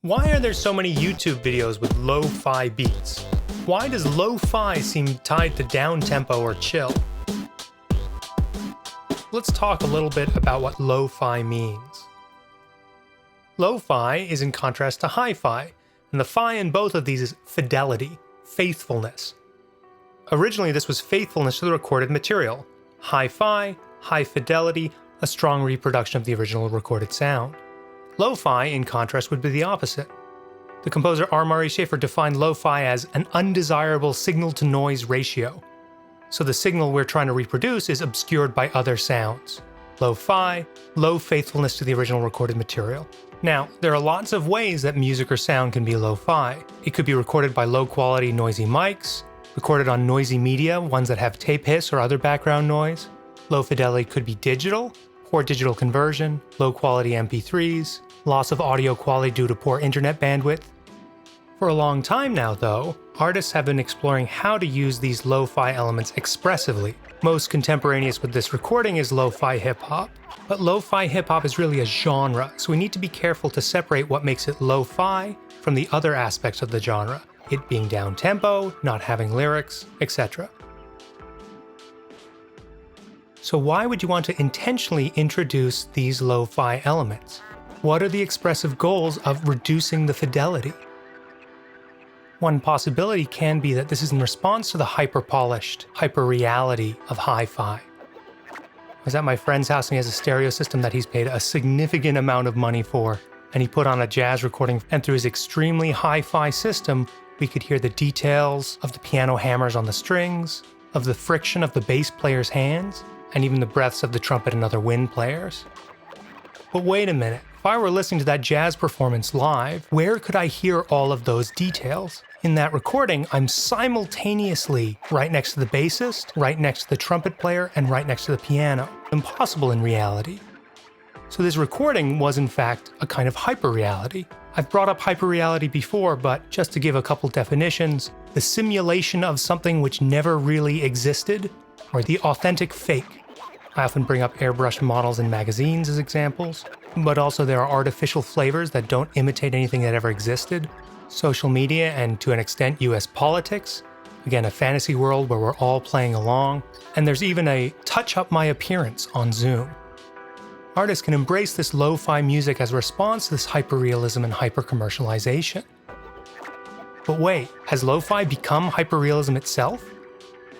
Why are there so many YouTube videos with lo-fi beats? Why does lo-fi seem tied to down-tempo or chill? Let's talk a little bit about what lo-fi means. Lo-fi is in contrast to hi-fi, and the fi in both of these is fidelity, faithfulness. Originally, this was faithfulness to the recorded material. Hi-fi, high fidelity, a strong reproduction of the original recorded sound. Lo-fi, in contrast, would be the opposite. The composer R. Murray Schafer defined lo-fi as an undesirable signal-to-noise ratio. So the signal we're trying to reproduce is obscured by other sounds. Lo-fi, low faithfulness to the original recorded material. Now, there are lots of ways that music or sound can be lo-fi. It could be recorded by low-quality noisy mics, recorded on noisy media, ones that have tape hiss or other background noise. Low fidelity could be digital, poor digital conversion, low-quality MP3s, loss of audio quality due to poor internet bandwidth. For a long time now, though, artists have been exploring how to use these lo-fi elements expressively. Most contemporaneous with this recording is lo-fi hip-hop. But lo-fi hip-hop is really a genre, so we need to be careful to separate what makes it lo-fi from the other aspects of the genre, it being down-tempo, not having lyrics, etc. So why would you want to intentionally introduce these lo-fi elements? What are the expressive goals of reducing the fidelity? One possibility can be that this is in response to the hyper-polished hyperreality of hi-fi. I was at my friend's house and he has a stereo system that he's paid a significant amount of money for, and he put on a jazz recording, and through his extremely hi-fi system, we could hear the details of the piano hammers on the strings, of the friction of the bass player's hands, and even the breaths of the trumpet and other wind players. But wait a minute, if I were listening to that jazz performance live, where could I hear all of those details? In that recording, I'm simultaneously right next to the bassist, right next to the trumpet player, and right next to the piano. Impossible in reality. So this recording was in fact a kind of hyperreality. I've brought up hyperreality before, but just to give a couple definitions, the simulation of something which never really existed, or the authentic fake. I often bring up airbrushed models in magazines as examples, but also there are artificial flavors that don't imitate anything that ever existed. Social media and, to an extent, US politics. Again, a fantasy world where we're all playing along. And there's even a touch up my appearance on Zoom. Artists can embrace this lo-fi music as a response to this hyperrealism and hyper-commercialization. But wait, has lo-fi become hyperrealism itself?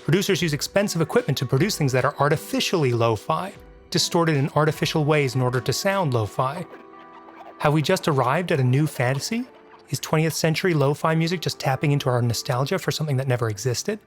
Producers use expensive equipment to produce things that are artificially lo-fi, distorted in artificial ways in order to sound lo-fi. Have we just arrived at a new fantasy? Is 20th century lo-fi music just tapping into our nostalgia for something that never existed?